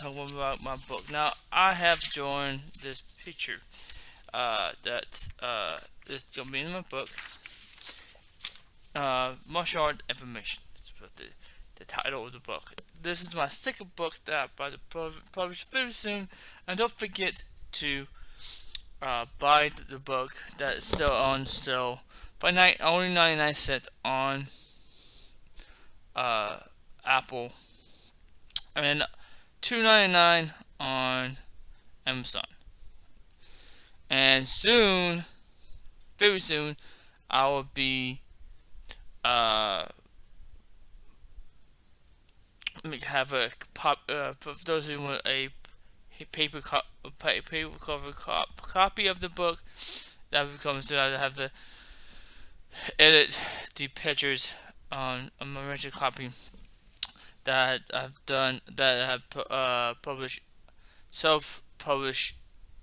talk about my book. Now, I have joined this picture. That's it's gonna be in my book. Martial art information. That's what the title of the book. This is my second book that I'm about to publish very soon. And don't forget to buy the book that is still on sale by only 99 cents on Apple, and $2.99 on Amazon. And soon, very soon, I will be have a for those who want a paper cover copy of the book. That becomes soon. I have to edit the pictures on my original copy that I've done, that I have published, self-published,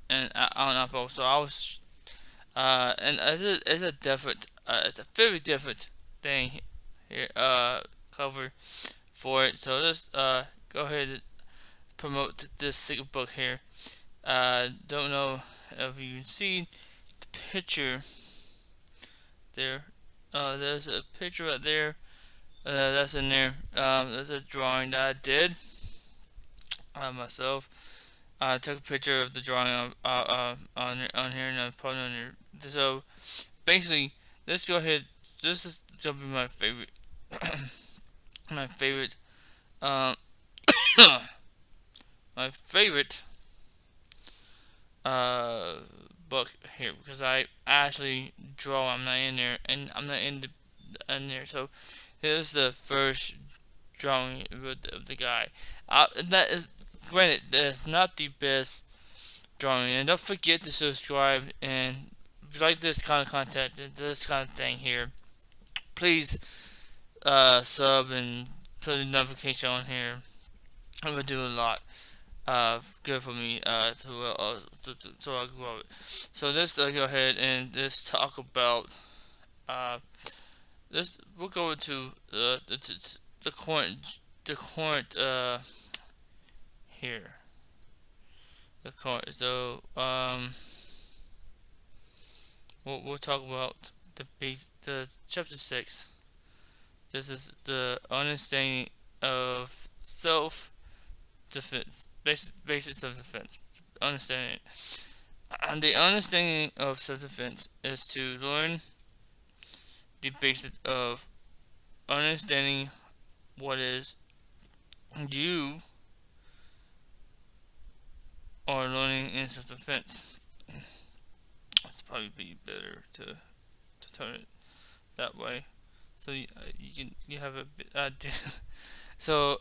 and on Apple. So I was and it's a different, it's a very different thing here, cover for it. So let's go ahead and promote this single book here. Don't know if you can see the picture there. There's a picture right there. That's in there. There's a drawing that I did myself. I took a picture of the drawing on here, and I put it on here. So basically, let's go ahead. This is gonna be my favorite, my favorite, um, my favorite book here, because I actually draw. I'm not in there, and I'm not in there. So here's the first drawing of the guy. That is, granted, that's not the best drawing. And don't forget to subscribe, and if you like this kind of content, this kind of thing here, please sub and put a notification on here. It would do a lot good for me to I grow it. So let's go ahead and let's talk about we'll go into the current here, the current. So we'll talk about the chapter 6. This is the understanding of self defense, basics of defense. Understanding it. And the understanding of self defense is to learn the basics of understanding what is you are learning in self defense. It's probably be better to turn it that way, so you have a bit so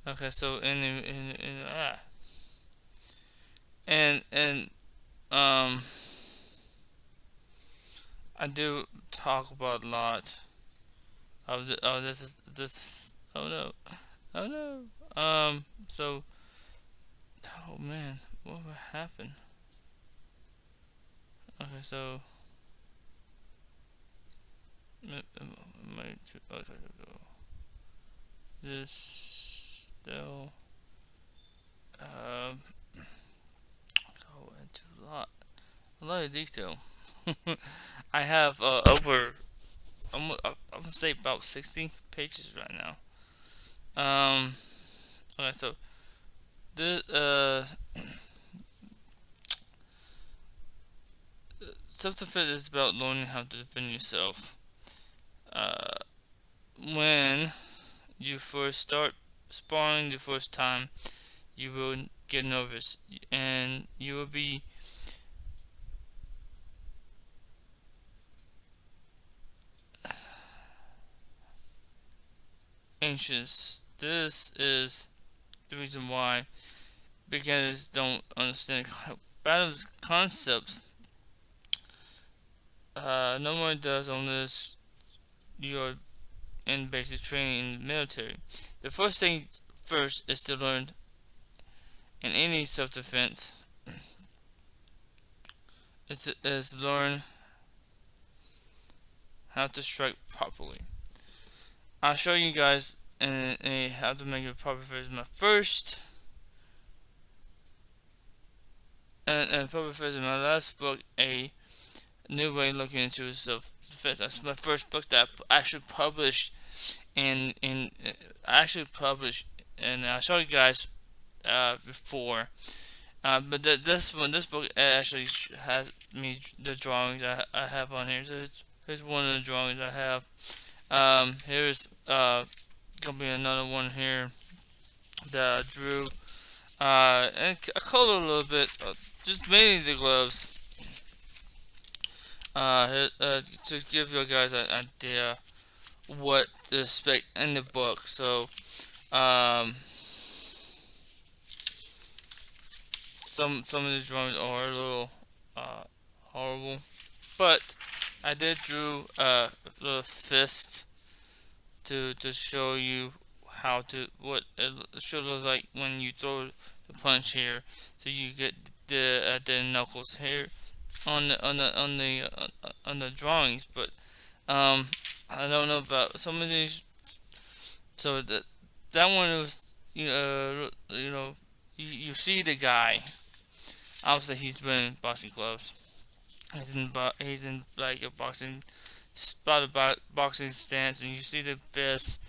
okay, so and I do talk about a lot of this oh no, so oh man, what would happen? Okay, so this still go into a lot of detail. I have over, I'm gonna say about 60 pages right now. Okay, so the self-defense is about learning how to defend yourself. When you first start sparring the first time, you will get nervous, and you will be anxious. This is the reason why beginners don't understand battle concepts. No one does unless you are in basic training in the military. The first thing first is to learn in any self-defense is learn how to strike properly. I'll show you guys and how to make it proper phrase my first, and proper phrase in my last book, A New Way Looking into Self-Defense. That's my first book that I actually published, and I actually published, and I showed you guys before. But this book actually has me the drawings I have on here. So here's one of the drawings I have. Here's gonna be another one here that I drew. And I colored a little bit, just mainly the gloves. To give you guys an idea what to expect in the book. So, some of the drawings are a little horrible, but I did drew a little fist to show you how to what it should look like when you throw the punch here. So you get the knuckles here on the drawings, but I don't know about some of these. So that one was you see the guy. Obviously, he's wearing boxing gloves. He's in like a boxing spot about boxing stance, and you see the fist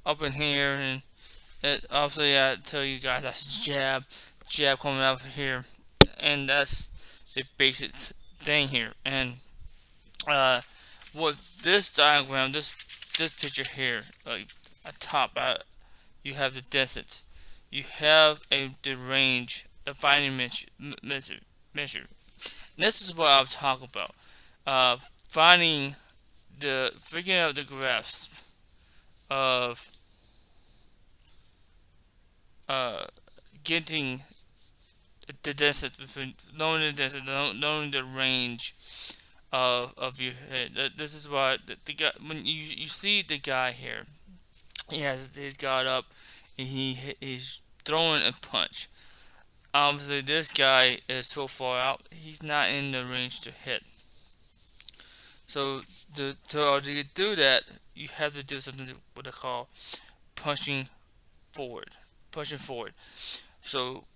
up in here, and obviously I tell you guys that's jab coming out here, and that's the basic thing here. And what this diagram, this picture here, like at top, you have the distance, you have the range, the finding measure. This is what I'll talk about. Finding figuring out the grasp of getting the distance between knowing the distance, knowing the range of your head. This is why the guy when you see the guy here, he has his guard up and he's throwing a punch. Obviously, this guy is so far out, he's not in the range to hit. So to do that, you have to do something what they call punching forward. Pushing forward. So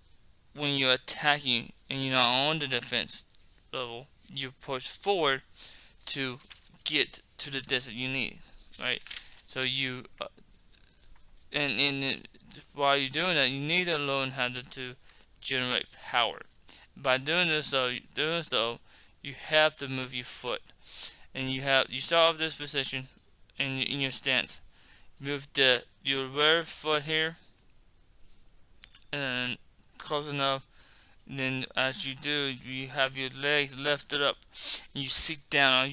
when you're attacking and you're not on the defense level, you push forward to get to the distance you need, right? So you and while you're doing that, you need to learn how to generate power. By doing so, you have to move your foot, and you start off this position in your stance. Move your rear foot here, and close enough. And then as you do, you have your legs lifted up, and you sit down.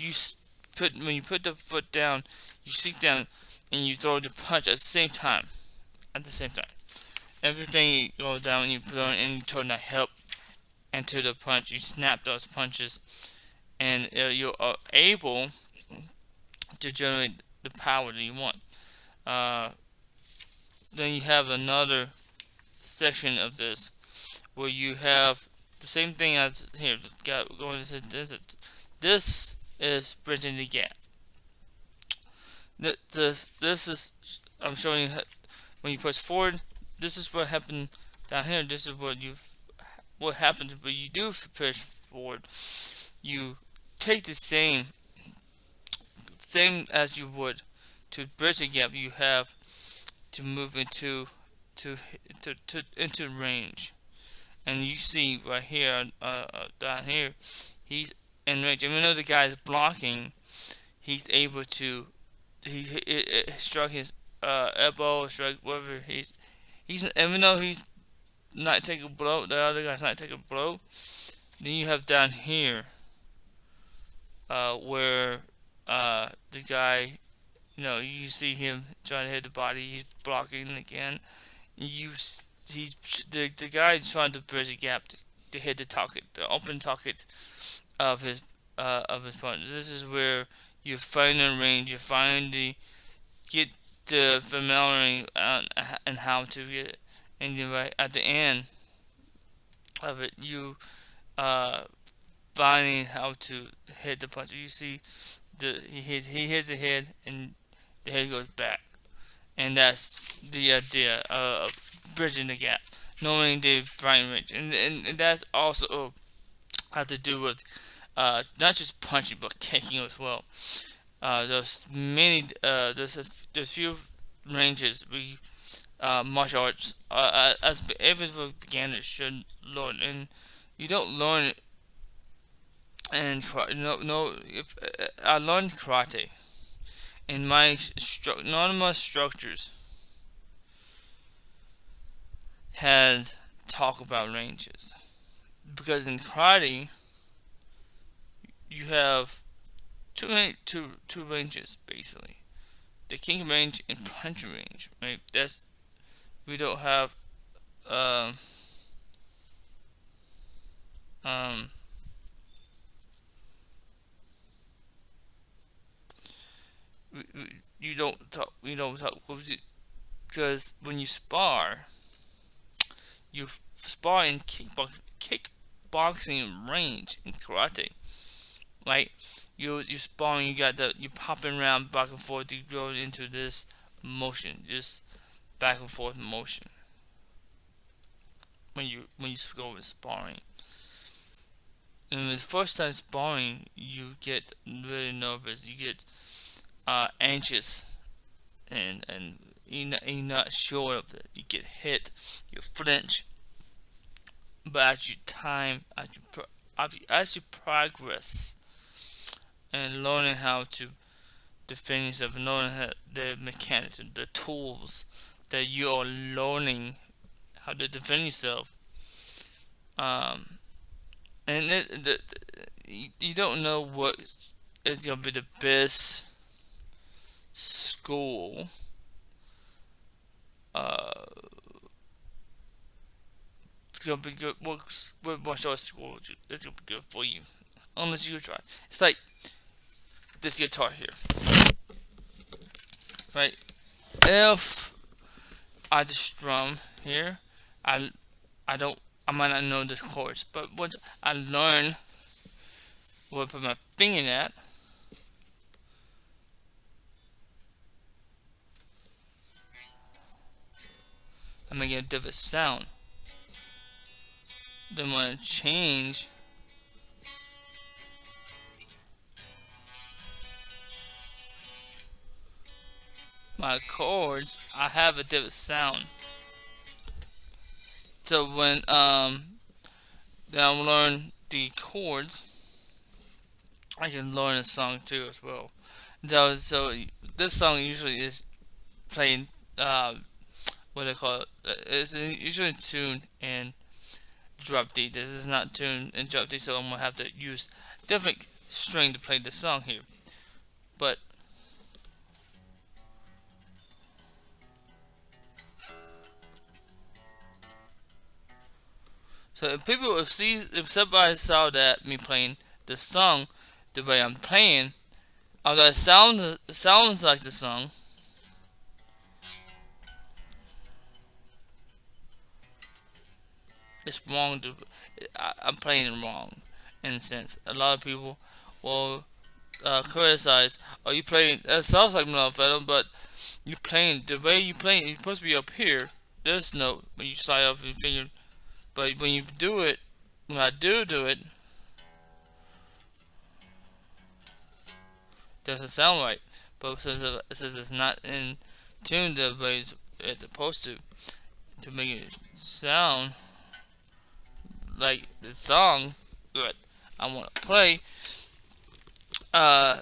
When you put the foot down, you sit down, and you throw the punch at the same time. At the same time, everything goes down, and you put on, and you turn the hip into the punch. You snap those punches, and you are able to generate the power that you want. Then you have another section of this where you have the same thing as here. Going to this is bridging the gap. This is I'm showing you when you push forward. This is what happened down here. This is what happens when you do push forward. You take the same as you would to bridge the gap. You have to move into range, and you see right here down here, he's in range. Even though the guy is blocking, he's able to struck his elbow, strike whatever he's even though he's not taking a blow, the other guy's not taking a blow. Then you have down here where the guy, you see him trying to hit the body, he's blocking again. The guy is trying to bridge the gap to hit the open target of his opponent. This is where you find the range, get the familiarity and how to get it, and then at the end of it, you finding how to hit the punch. You see he hits the head, and the head goes back, and that's the idea of bridging the gap, knowing the right range, and that's also has to do with not just punching but kicking as well. There's many there's few ranges we martial arts as every beginner should learn, and you don't learn it. And no, if I learned karate in my none of my structures had talk about ranges, because in karate you have two ranges basically, the kick range and punch range. Right? That's we don't have um um you don't talk because when you spar, you spar in kickboxing range in karate, right? You spar, you got the you popping around back and forth, you go into this motion, just back and forth motion when you go with sparring. And the first time sparring, you get really nervous, you get anxious, and you're not sure of it. You get hit, you flinch, but as you progress and learning how to defend yourself, learning the mechanics and the tools that you are learning how to defend yourself, um, and you don't know what is gonna be the best school uh it's gonna be good what martial arts school is gonna be good for you unless you try. It's like this guitar here, right? If I just strum here, I I don't I might not know the chords, but once I learn where to put my finger at, I'm gonna get a different sound. Then when I change my chords, I have a different sound. So when then I learn the chords, I can learn a song too as well. So this song usually is playing what they call it. It's usually tuned in drop D. This is not tuned in drop D, so I'm gonna have to use different string to play the song here. But so if somebody saw that me playing the song the way I'm playing, although it sounds like the song, it's wrong. I'm playing it wrong in a sense. A lot of people will criticize. Oh, you playing? It sounds like Mellow, but you playing the way you playing. You're supposed to be up here. This note when you slide off your finger, but when you do it, when I do it, doesn't sound right. But since it's not in tune the way it's supposed to make it sound like the song that I want to play, uh,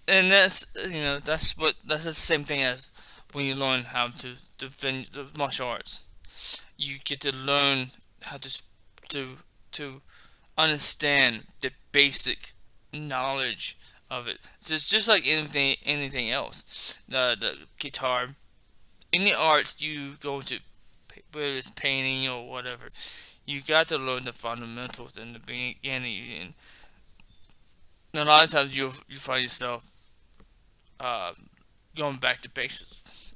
and that's the same thing as when you learn how to defend the martial arts. You get to learn how to to understand the basic knowledge of it. So it's just like anything else. The guitar, any arts you go to, whether it's painting or whatever, you got to learn the fundamentals in the beginning. And a lot of times you find yourself uh, going back to basics,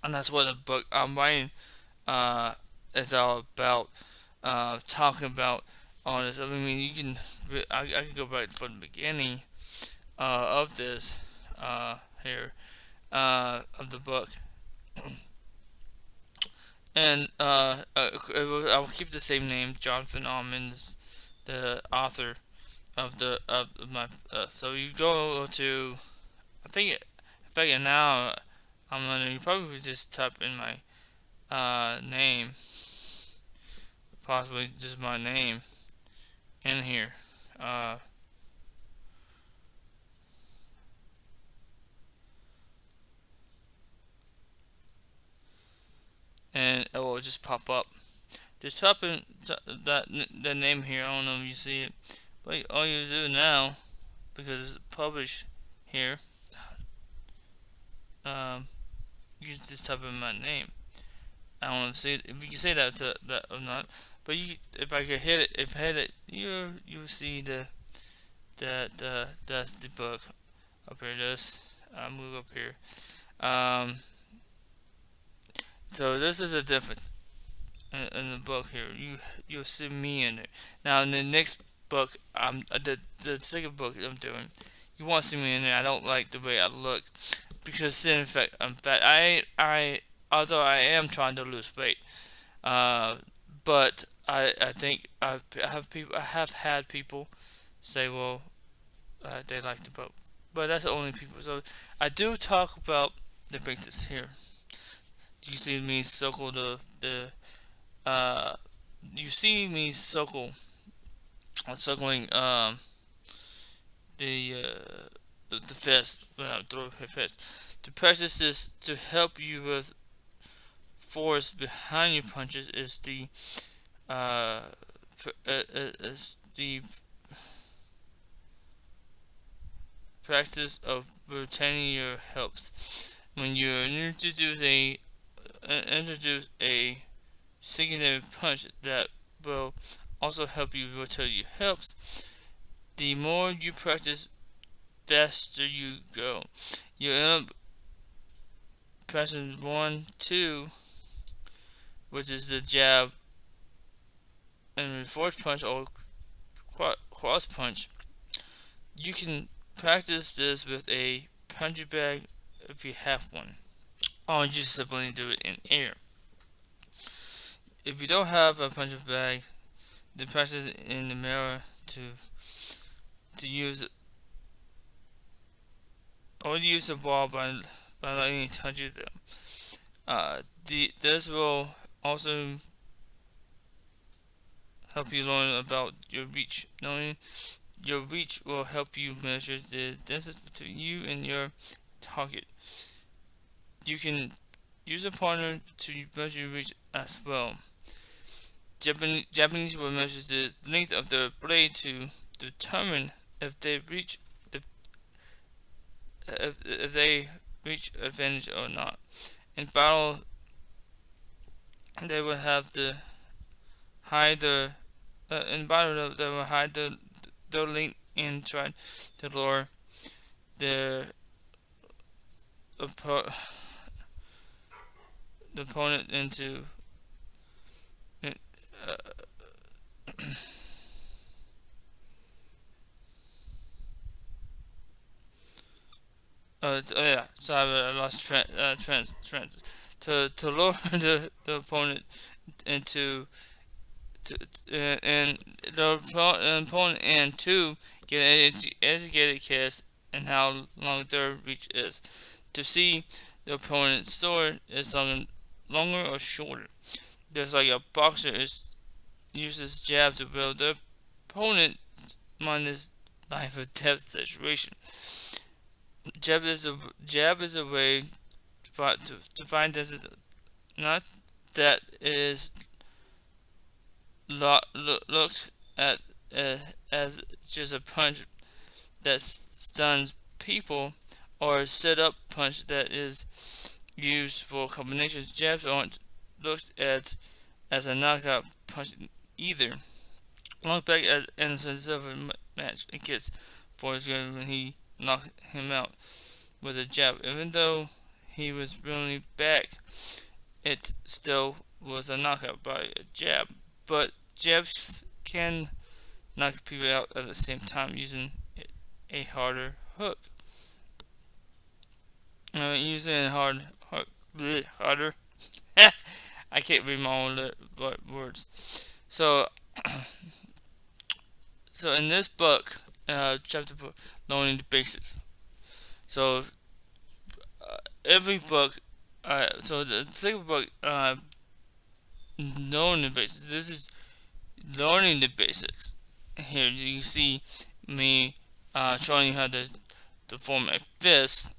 and that's what the book I'm writing uh, is all about. Talking about all this. I mean, I can go back from the beginning of this here. of the book, and I will keep the same name. Jonathan Almonds, the author of my. So you go to, I think, in fact, now I'm gonna. You probably just type in my name, possibly just my name in here. Uh, and it will just pop up. Just type in that name here. I don't know if you see it, but all you do now, because it's published here, um, you just type in my name. I don't know if you can say that to that or not, but if I could hit it, if I hit it, you see that's the book up here. This I move up here. Um, so this is a difference in the book here. You'll see me in it. Now in the next book, the second book I'm doing, you won't see me in there. I don't like the way I look because in fact I'm fat. I although I am trying to lose weight, uh, but I think I have had people say, well, they like the book, but that's only people. So I do talk about the princess here. You see me circle the uh you see me circling the the fist through her fist. To practice this to help you with force behind your punches uh is the practice of retaining your helps. When you introduce a secondary punch that will also help you rotate your hips. The more you practice, faster you go. You end up pressing 1, 2, which is the jab and reverse punch or cross punch. You can practice this with a punching bag if you have one, or you just simply do it in air. If you don't have a punching bag, then practice in the mirror to use or use the ball by letting it touch them. This will also help you learn about your reach. Knowing your reach will help you measure the distance between you and your target. You can use a partner to measure your reach as well. Japanese will measure the length of the blade to determine if they reach if they reach advantage or not. In battle, they will have to hide in battle they will hide their length and try to lure the opponent into uh, yeah, sorry, I lost trend. To lure the opponent into and the opponent and to get an educated guess and how long their reach is. To see the opponent's sword is longer or shorter. Just like a boxer uses jab to build their opponent minus life or death situation. Jab is a way to find this, not that it is looked at as just a punch that stuns people or a set up punch that is used for combinations. Jabs aren't looked at as a knockout punch either. Look back at Anderson's silver match against Forrest Gump when he knocked him out with a jab. Even though he was really back, it still was a knockout by a jab. But jabs can knock people out at the same time using a harder hook. Using harder. I can't read my own words. So, so in this book, chapter book, learning the basics. So every book, so the second book, knowing the basics. This is learning the basics. Here you see me showing you how to form a fist.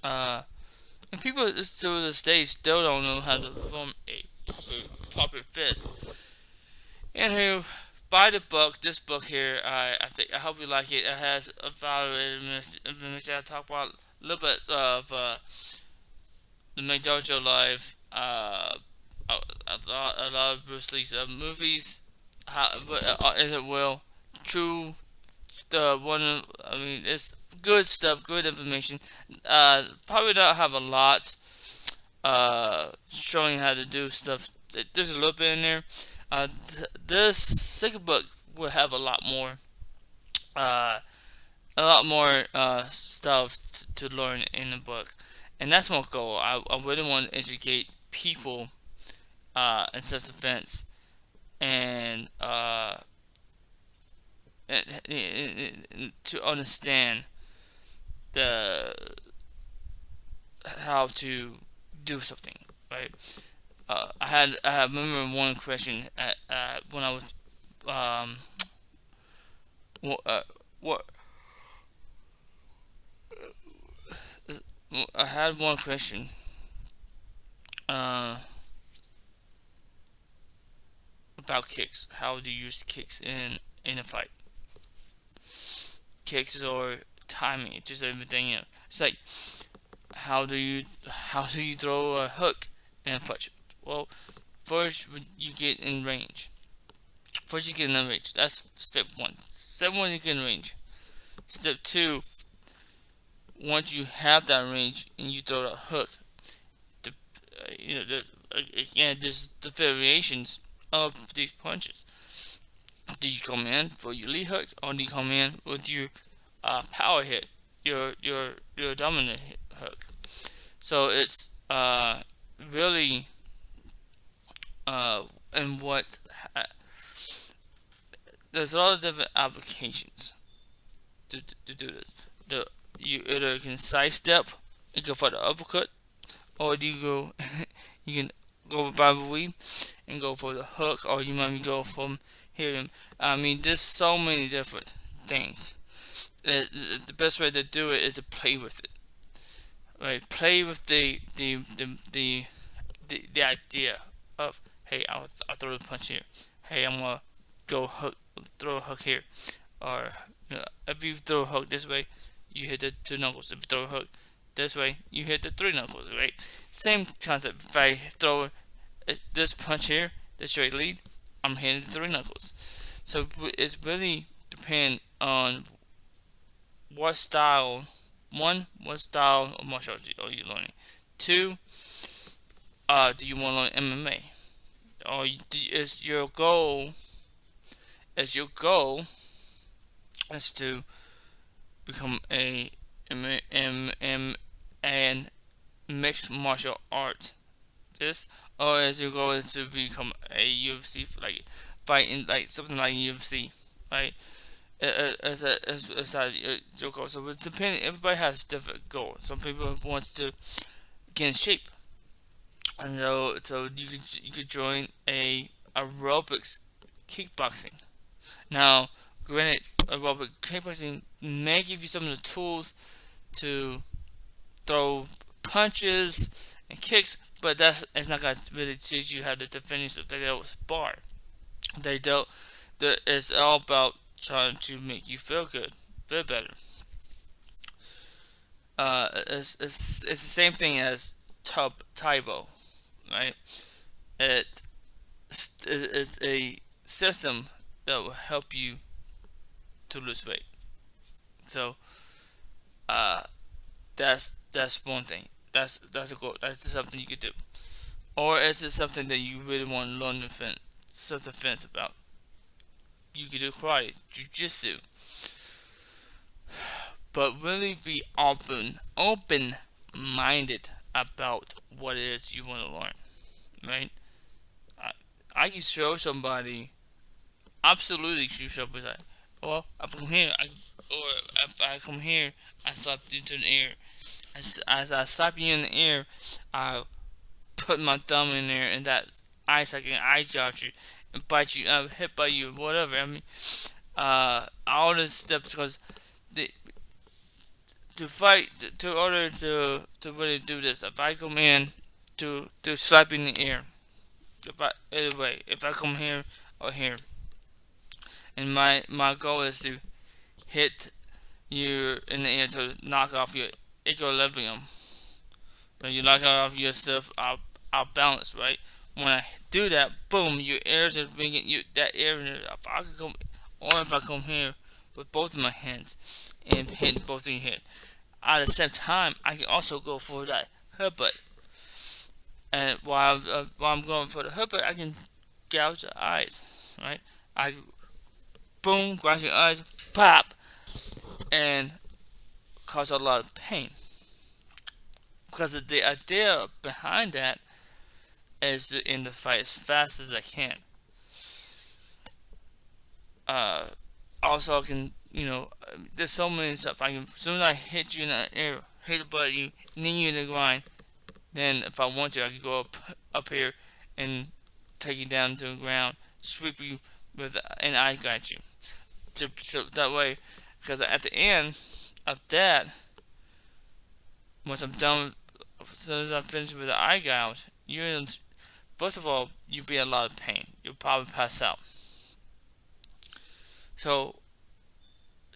And people to this day still don't know how to form a proper fist. And here, buy the book. This book here, I hope you like it. It has a value information. I talk about a little bit of the McDojo life. A lot of Bruce Lee's movies. As it will, true. The one, I mean, it's good stuff, good information. Probably don't have a lot showing how to do stuff. There's a little bit in there. This second book will have uh, a lot more stuff to learn in the book, and that's my goal. I really want to educate people in self-defense and, to understand the how to do something, right? I remember one question when I was um what I had one question uh about kicks. How do you use kicks in a fight? Kicks or timing, just everything. It's like how do you throw a hook in a fight? Well, first you get in range. First you get in range. That's step one. Step one, you get in range. Step two, once you have that range and you throw the hook, the again, there's the variations of these punches. Do you come in for your lead hook, or do you come in with your power hit, your dominant hook? So it's really and what there's a lot of different applications to do this. You either can sidestep and go for the uppercut, or do you go you can go by the weave and go for the hook, or you might go from here. I mean, there's so many different things. The best way to do it is to play with it, right? Play with the idea of, hey, I'll throw a punch here. Hey, I'm gonna go hook, throw a hook here, or if you throw a hook this way, you hit the two knuckles. If you throw a hook this way, you hit the three knuckles, right? Same concept. If I throw this punch here, this straight lead, I'm hitting the three knuckles. So it's really depend on what style. One, what style of martial arts are you learning? Two, do you want to learn MMA? Or is your goal? Is to become a and mixed martial arts? This, or is your goal is to become a UFC, like fighting, like something like UFC, right? As your goal. So it's depending. Everybody has different goals. Some people wants to get in shape, and so you could join a aerobics kickboxing. Now, granted, aerobic kickboxing may give you some of the tools to throw punches and kicks, but it's not gonna really teach you how to defend yourself. They don't spar. They don't. It's all about trying to make you feel good, feel better. It's the same thing as Taibo, right? It is a system that will help you to lose weight. So uh, that's one thing. That's a goal. That's something you could do. Or is it something that you really want to learn self-defense about? You could do karate, jujitsu, but really be open minded about what it is you want to learn, right? I, I can show somebody, absolutely show somebody, like, well, I come here, or if I come here, I slap you into the air. As I slap you in the air, I put my thumb in there, and that ice like an eye got you, and bite you, hit by you, whatever. I mean, all this stuff because the, to fight, to order to really do this, if I come in to slap in the air, anyway, if I come here or here, and my goal is to hit you in the air to knock off your equilibrium. When you knock off yourself out balance, right? When I do that, boom, your air is bringing you that air. If I can come, or if I come here with both of my hands and hit both of your head, at the same time, I can also go for that headbutt. And while I'm going for the headbutt, I can gouge the eyes, right? I boom, gouge your eyes, pop, and cause a lot of pain. Because the idea behind that is to end the fight as fast as I can. Uh, Also, I can, there's so many stuff. As soon as I hit you in the air, hit the butt, you knee you in the ground. Then, if I want to, I can go up here and take you down to the ground, sweep you with, and I got you. So that way, because at the end of that, once I'm done, as soon as I'm finished with the eye gouge, first of all, you'll be in a lot of pain. You'll probably pass out. So,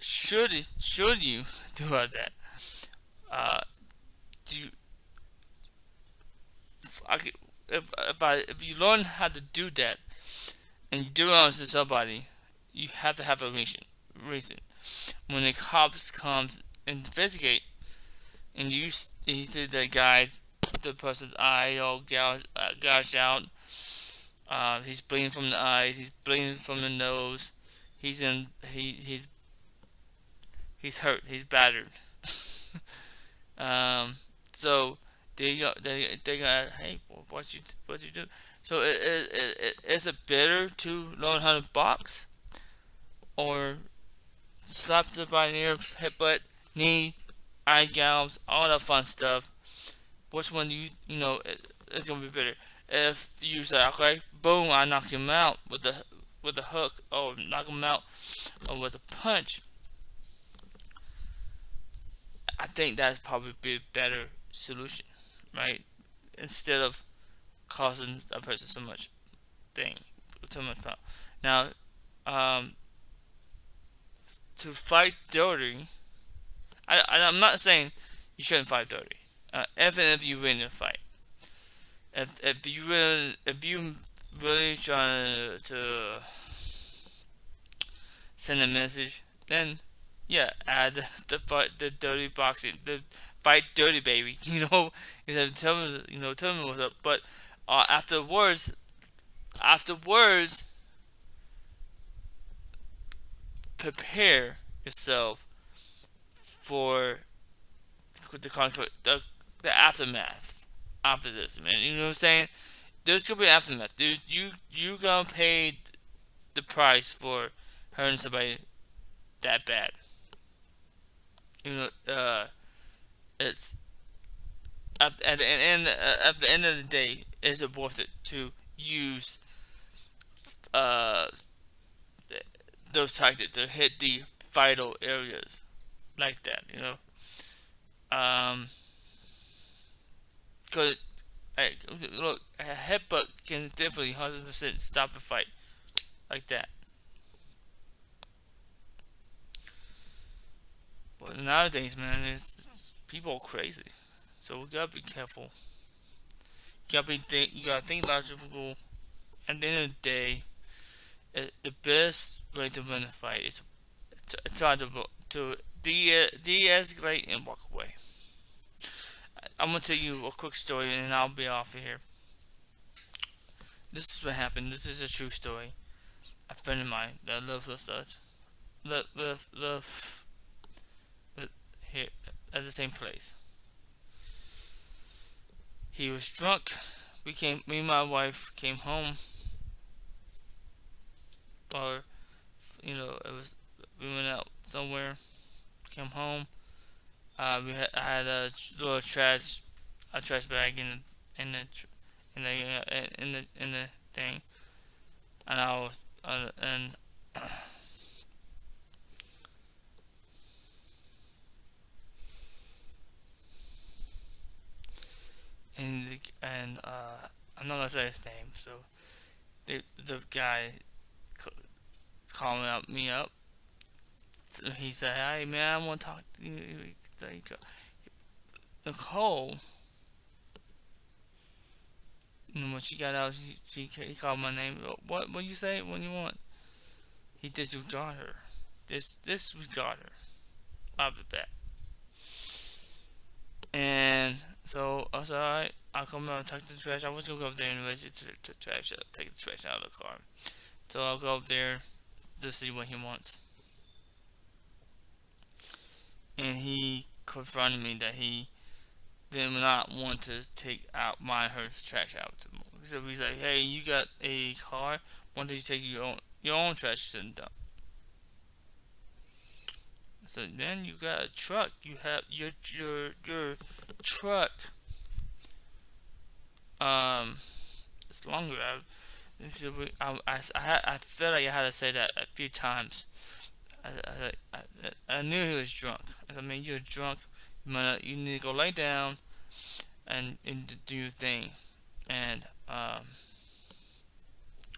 should you do all that? Do you, if you learn how to do that and you do it on somebody, you have to have a reason. When the cops comes and investigate, and you see the person's eye all gouged out. He's bleeding from the eyes. He's bleeding from the nose. He's hurt. He's battered. So they got, hey, what you do? So is it better to learn how to box or slap somebody near headbutt, knee, eye gouge, all that fun stuff? Which one it's gonna be better? If you say, okay, boom, I knock him out with the hook, or knock him out with a punch, I think that's probably be a better solution, right? Instead of causing a person so much problem. Now, to fight dirty, I'm not saying you shouldn't fight dirty. Even if you win a fight, if you really trying to send a message, then yeah, add the dirty boxing, the fight dirty, baby. Tell me what's up. But afterwards, prepare yourself for the aftermath after this, man. You know what I'm saying? There's gonna be an aftermath. You gonna pay the price for hurting somebody that bad. It's at the end of the day, is it worth it to use uh those tactics to hit the vital areas like that? Because look, a headbutt can definitely 100% stop a fight like that. But nowadays, man, people are crazy. So we gotta be careful. You gotta think logical. At the end of the day, the best way to win a fight is to try to de-escalate and walk away. I'm gonna tell you a quick story, and I'll be off of here. This is what happened. This is a true story. A friend of mine that lives with us, here at the same place. He was drunk. Me and my wife came home, or it was we went out somewhere, came home. I had little a trash bag in the in the thing, and I was I'm not gonna say his name. So the guy called me up. So he said, "Hey man, I want to talk to you." Nicole, and when she got out, he called my name. What you say? What you want? He disregarded her. Disregarded her. Off the bat. And so I was alright. I'll come out and take the trash. I was gonna go up there anyways to trash up, take the trash out of the car. So I'll go up there to see what he wants. And he confronted me that he did not want to take out her trash out. So he's like, "Hey, you got a car? Why don't you take your own trash to the dump?" I said, "Man, you got a truck. You have your truck. It's longer. I felt like I had to say that a few times. I knew he was drunk. I said, "Man, you're drunk. You need to go lay down and do your thing." And I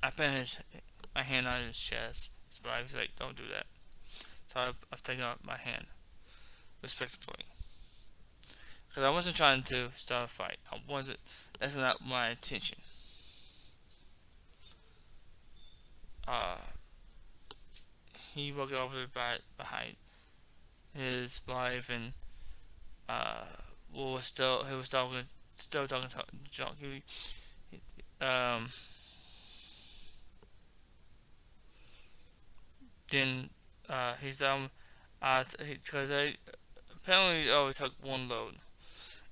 put my hand on his chest. His wife was like, "Don't do that." So I've taken out my hand respectfully, because I wasn't trying to start a fight. I wasn't. That's not my intention. He walked over behind his wife, and he was still talking junk. Um, then he's because I apparently always took one load,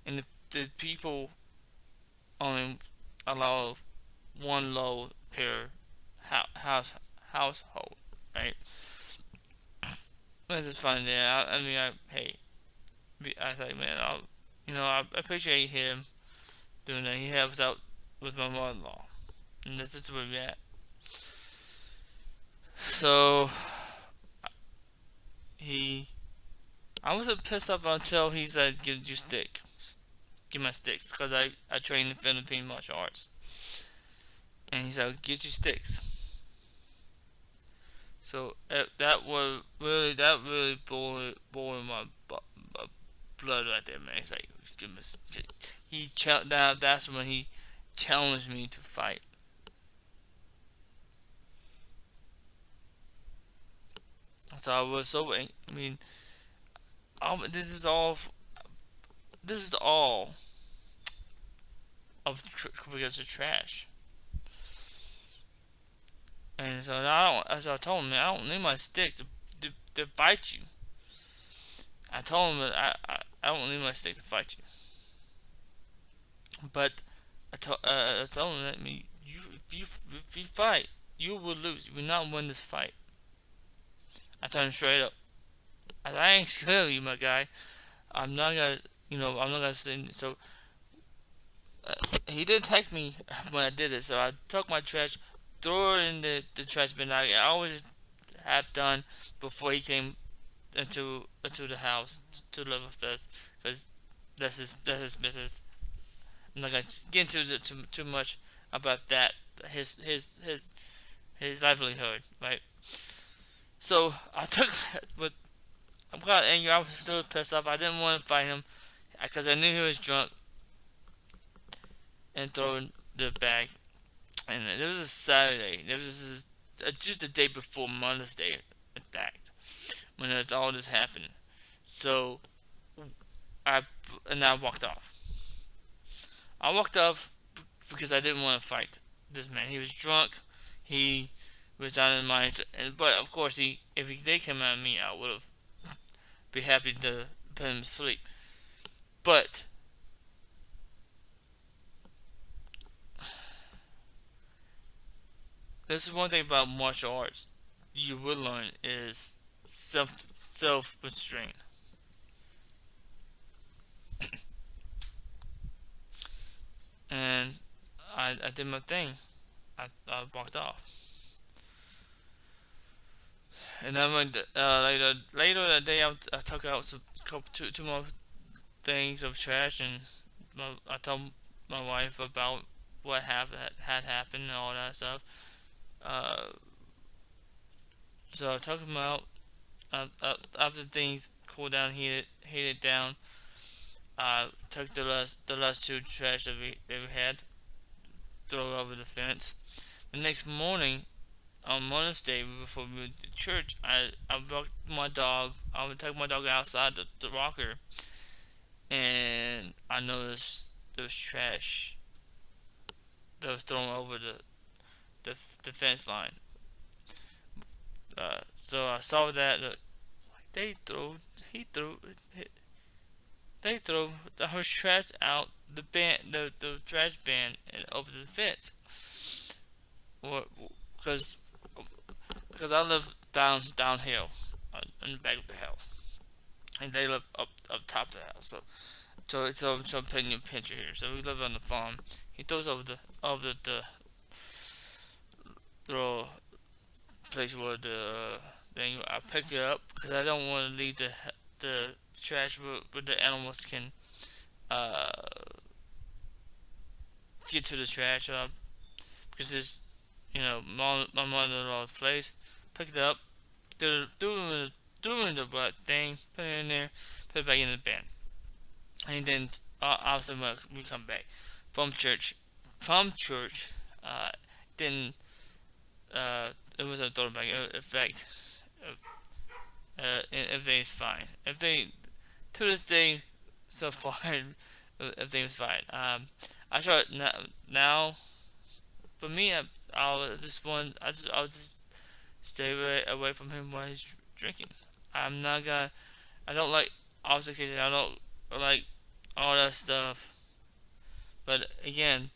and the people only allow one load per household, right? It's just funny there. I mean, I say, man, I appreciate him doing that. He helps out with my mother-in-law, and this is where we're at. So I wasn't pissed off until he said, "Give you sticks, give my sticks," because I train in Philippine martial arts, and he said, "Get your sticks." So that really boiled my blood right there, man. He's like, that's when he challenged me to fight. So I was so, I mean, this is all of because of trash. And so as I told him, "I don't need my stick to fight you." I told him that I don't need my stick to fight you. But I told him that, if you fight, you will lose. You will not win this fight. I told him straight up. I ain't scared of you, my guy. I'm not gonna say so. He did take me when I did it, so I took my trash, threw it in the trash bin. I always have done before he came into the house to live with us, because that's his business. I'm not gonna get into too much about that. His livelihood, right? So I took with I'm kind of angry. I was still pissed off. I didn't want to fight him because I knew he was drunk and throwing the bag. And it was a Saturday. It was just the day before Mother's Day, in fact, when all this happened. So I walked off. I walked off because I didn't want to fight this man. He was drunk. He was out of mind. But of course, if he did come at me, I would have be happy to put him to sleep. But this is one thing about martial arts you will learn is self restraint. And I did my thing. I walked off. And then when later that day, I took out two more things of trash, and I told my wife about what had happened and all that stuff. Uh, so I took them out. After things cooled down, heated down. I took the last two trash that we had, throw it over the fence. The next morning, on Wednesday before we went to church, I walked my dog. I would take my dog outside the rocker, and I noticed there was trash that was thrown over the fence line. So I saw that they threw he threw they threw her trash out the trash bin and over the fence. Or because I live downhill in the back of the house, and they live up top of the house. So I'm painting a picture here. So we live on the farm. He throws over the throw place where the thing. I picked it up because I don't want to leave the trash where the animals can uh get to the trash because it's my mother-in-law's place. Picked it up, threw it in the black thing, put it in there, put it back in the bin, and then obviously when we come back from church, uh, then it was a throwback effect. Everything's fine. Everything to this day so far, everything's fine. I try now. For me, I'll just stay away from him while he's drinking. I'm not gonna. I don't like altercation. I don't like all that stuff. But again,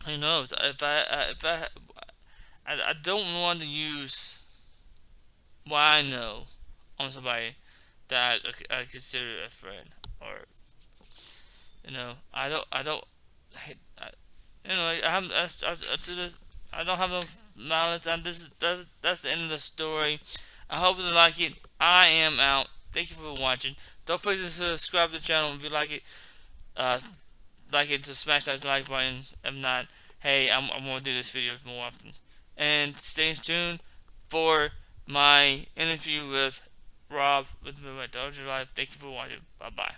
who knows? I don't want to use what I know on somebody that I consider a friend, or I don't. I have I don't have no malice, and that's the end of the story. I hope you like it. I am out. Thank you for watching. Don't forget to subscribe to the channel if you like it. Uh, like it to smash that like button. If not, hey, I'm gonna do this video more often. And stay tuned for my interview with Rob with my Dodger Life. Thank you for watching. Bye bye.